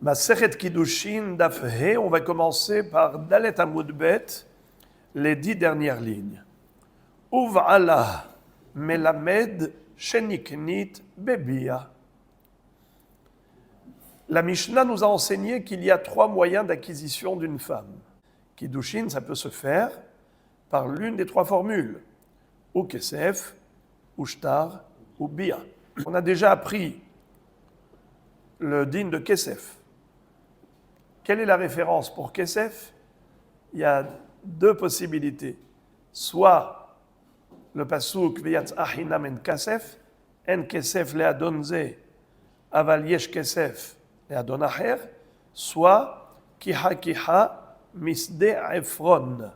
Masechet Kiddushin, Daf He, on va commencer par Dalet Amud Bet, les 10 dernières lignes. Uv'ala melamed sheniknit bebia. La Mishnah nous a enseigné qu'il y a 3 moyens d'acquisition d'une femme. Kiddushin, ça peut se faire par l'une des 3 formules, ou kesef, ou shtar, ou bia. On a déjà appris le din de kesef. Quelle est la référence pour kesef? Il y a 2 possibilités. Soit le pasuk v'yatz achinam en kesef le'adon ze, aval yesh kesef le'adon acher, soit kiha misde Ephron.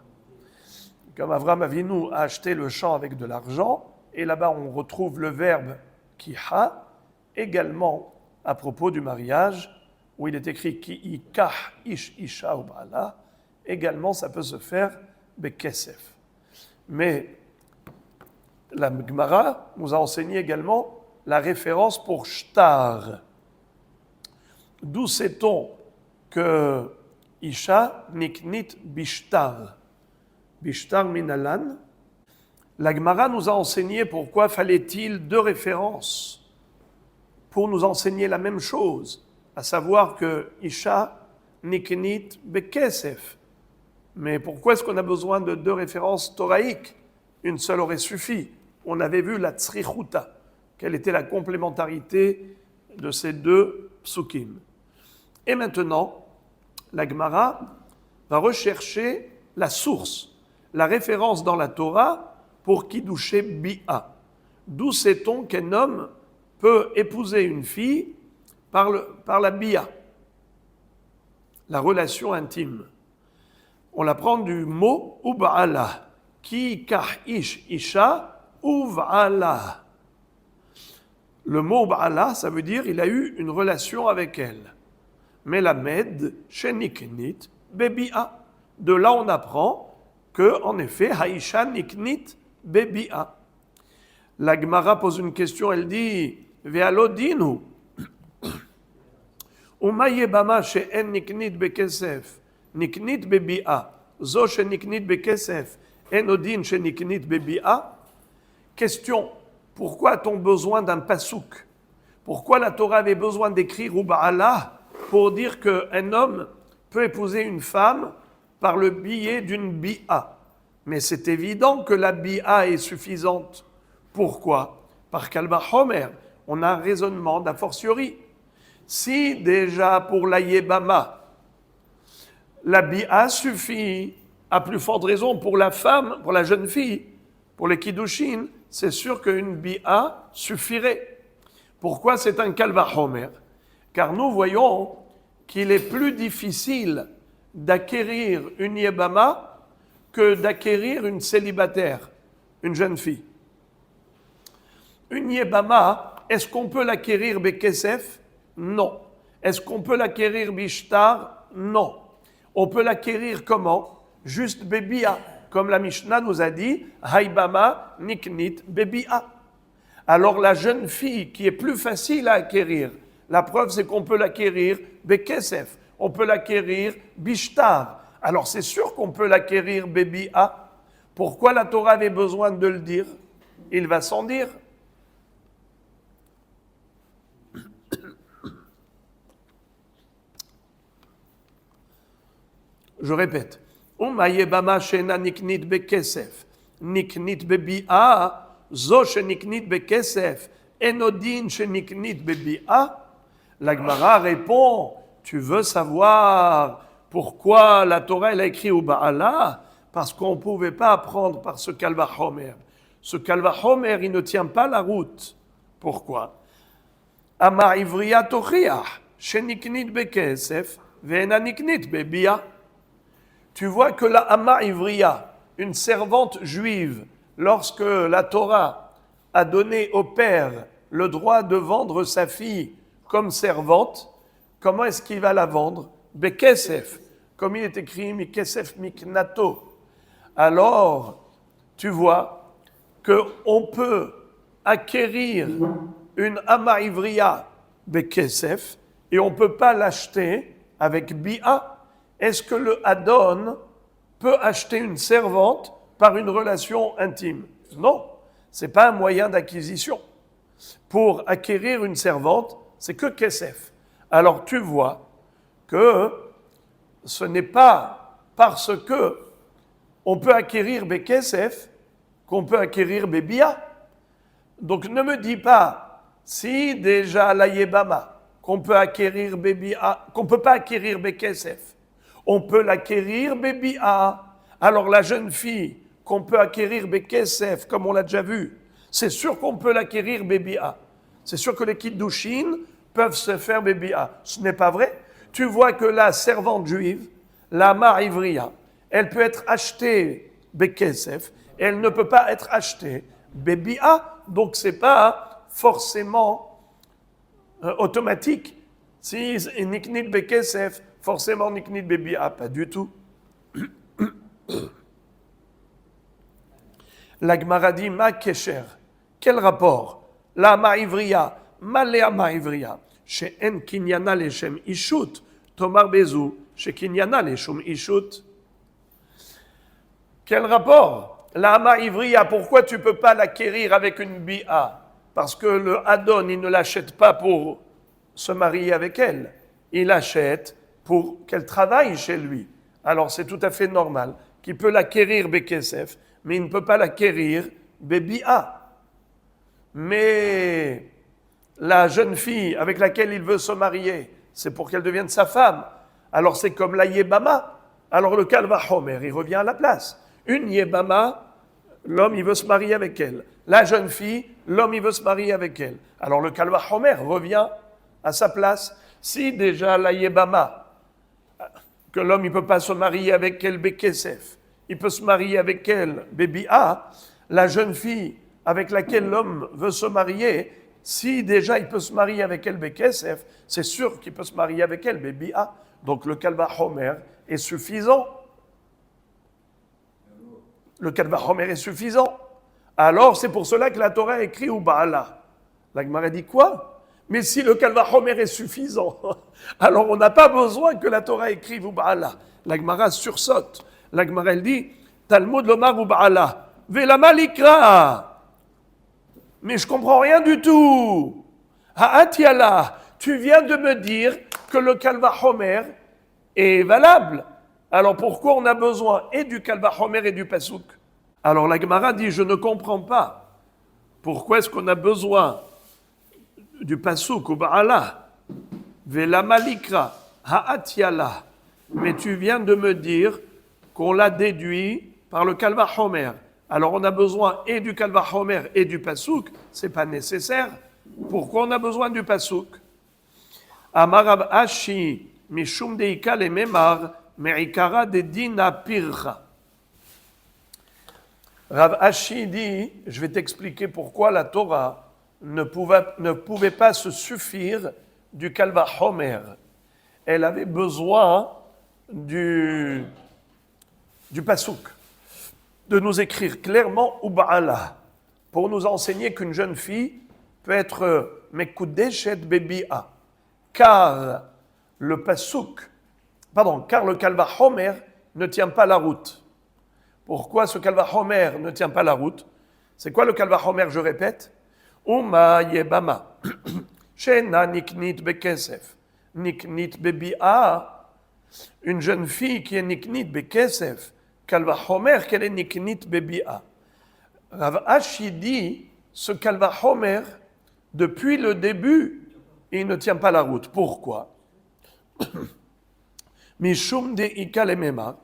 Comme Avram Avinu a acheté le champ avec de l'argent, et là-bas on retrouve le verbe kiha, également à propos du mariage, où il est écrit ki ikah ish isha ou ba'ala, également ça peut se faire bekesef. Mais la Gemara nous a enseigné également la référence pour shtar. D'où sait-on que isha niknit bishtar? Bishtar minalan. La Gemara nous a enseigné pourquoi fallait-il 2 références pour nous enseigner la même chose, à savoir que isha niknit bekesef. Mais pourquoi est-ce qu'on a besoin de 2 références toraïques? Une seule aurait suffi. On avait vu la tzrichuta. Quelle était la complémentarité de ces 2 psukim? Et maintenant, la Gemara va rechercher la source, la référence dans la Torah pour kiddushe bi'a. D'où sait-on qu'un homme peut épouser une fille par la bi'a, la relation intime. On la prend du mot ub'ala, ki kah ish isha uv'ala. Le mot ub'ala, ça veut dire il a eu une relation avec elle. Melamed sheniknit bebi'a. De là on apprend que en effet haisha niknit bebi'a. La Gemara pose une question, elle dit ve'alodinu ומה יהיה במה שאין נקנית בכסף, נקנית בביאה, זו שנקנית בכסף, אין עוד דין שנקנית בביאה? Question, pourquoi a-t-on besoin d'un pasouk? Pourquoi la Torah avait besoin d'écrire Uba'ala pour dire qu'un homme peut épouser une femme par le biais d'une bi'a? Mais c'est évident que la bi'a est suffisante. Pourquoi? Par Kalba Homer, on a un raisonnement d'a fortiori. Si déjà pour la Yébama, la bi'a suffit, à plus forte raison pour la femme, pour la jeune fille, pour les kiddushin, c'est sûr qu'une bi'a suffirait. Pourquoi c'est un kalva homer? Car nous voyons qu'il est plus difficile d'acquérir une Yébama que d'acquérir une célibataire, une jeune fille. Une Yébama, est-ce qu'on peut l'acquérir bekesef? Non. Est-ce qu'on peut l'acquérir bishtar? Non. On peut l'acquérir comment? Juste bebia, comme la Mishnah nous a dit, haibama niknit bebia. Alors la jeune fille qui est plus facile à acquérir, la preuve c'est qu'on peut l'acquérir bekesef, on peut l'acquérir bishtar. Alors c'est sûr qu'on peut l'acquérir bebia. Pourquoi la Torah avait besoin de le dire? Il va sans dire. Je répète, Umayebama shena niknit bekesef, niknit bebi'a, zo sheniknit bekesef, enodin sheniknit bebi'a. La Gemara répond, tu veux savoir pourquoi la Torah elle a écrit au Ba'ala? Parce qu'on ne pouvait pas apprendre par ce Kalva Homer. Ce Kalva Homer, il ne tient pas la route. Pourquoi? Ama ivriya tochiach, sheniknit bekesef, ve'ena niknit bebi'a. Tu vois que la Amma Ivriya, une servante juive, lorsque la Torah a donné au père le droit de vendre sa fille comme servante, comment est-ce qu'il va la vendre? Bekesef, comme il est écrit, Mikesef Miknato. Alors, tu vois qu'on peut acquérir une Amma Ivriya Bekesef et on ne peut pas l'acheter avec bi'a. Est-ce que le Adon peut acheter une servante par une relation intime? Non, ce n'est pas un moyen d'acquisition. Pour acquérir une servante, c'est que Kesef. Alors tu vois que ce n'est pas parce que on peut acquérir Bekesef qu'on peut acquérir Bebia. Donc ne me dis pas, si déjà la Yebama, qu'on peut acquérir Bebia, qu'on ne peut pas acquérir Bekesef, on peut l'acquérir Bebia. Alors la jeune fille qu'on peut acquérir Bekesef, comme on l'a déjà vu, c'est sûr qu'on peut l'acquérir Bebia. C'est sûr que les Kiddushin peuvent se faire Bebia. Ce n'est pas vrai. Tu vois que la servante juive, la Ma'ivriya, elle peut être achetée Bekesef, elle ne peut pas être achetée Bebia, donc ce n'est pas forcément automatique. Si Niknit Bekesef, forcément Niknit Bebia, pas du tout. La Gemara dit Ma Kesher. Quel rapport? La Ma'ivriya, Malea Ma'ivriya, chez En Kinyana Leshem Ishut, Tomar Bezou, chez Kinyana Leshem Ishut. Quel rapport? La Ma'ivriya, pourquoi tu ne peux pas l'acquérir avec une bi'a? Parce que le Adon, il ne l'achète pas pour se marier avec elle. Il l'achète pour qu'elle travaille chez lui. Alors c'est tout à fait normal qu'il peut l'acquérir Bekesef, mais il ne peut pas l'acquérir Bebi'a. Mais la jeune fille avec laquelle il veut se marier, c'est pour qu'elle devienne sa femme. Alors c'est comme la Yebama. Alors le Kalva Homer, il revient à la place. Une Yebama, l'homme, il veut se marier avec elle. La jeune fille, l'homme, il veut se marier avec elle. Alors le Kalva Homer revient à sa place. Si déjà la Yebama, que l'homme, il ne peut pas se marier avec elle Bekesef, il peut se marier avec elle Bebi'a, la jeune fille avec laquelle l'homme veut se marier, si déjà il peut se marier avec elle Bekesef, c'est sûr qu'il peut se marier avec elle Bebi'a. Donc le Kalva Homer est suffisant. Le Kalva Homer est suffisant. Alors c'est pour cela que la Torah écrit ou Ba'ala. La Gemara dit quoi? Mais si le Kalva Homer est suffisant, alors on n'a pas besoin que la Torah écrive ou Ba'ala. La Gemara sursaute. La Gemara elle dit Talmud lomar ou Ba'ala. Velama likra. Mais je ne comprends rien du tout. Ha'atiala, tu viens de me dire que le Kalva Homer est valable. Alors pourquoi on a besoin et du Kalva Homer et du Pasuk? Alors la Gemara dit, je ne comprends pas. Pourquoi est-ce qu'on a besoin du Pasuk ou Ba'ala? Vela malikra, ha'atiala. Mais tu viens de me dire qu'on l'a déduit par le Kalva Homer. Alors on a besoin et du Kalva Homer et du Pasuk, c'est pas nécessaire. Pourquoi on a besoin du Pasuk? Amarab Ashi, Mishum deika le memar, me'ikara de dina pircha. Rav Ashi dit, je vais t'expliquer pourquoi la Torah ne pouvait pas se suffire du Kalva Homer. Elle avait besoin du Pasuk, de nous écrire clairement ou Ba'ala, pour nous enseigner qu'une jeune fille peut être Mekudeshet Bebi'a, car le Kalva Homer ne tient pas la route. Pourquoi ce Kalva Homer ne tient pas la route? C'est quoi le Kalva Homer, je répète? Uma Yebama, Shena Niknit Bekesef, Niknit Bebi'a, une jeune fille qui est Niknit Bekesef, Kalva Homer, qu'elle est Niknit Bebi'a. Rav Ashi dit, ce Kalva Homer, depuis le début, il ne tient pas la route. Pourquoi? Mishum de'ika lemema,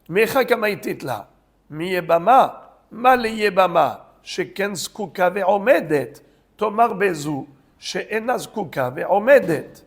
mecha kamaititla, miyebama, maleyebama, sheken zkuka ve'omedet, tomar bezu, she'ena zkuka ve'omedet.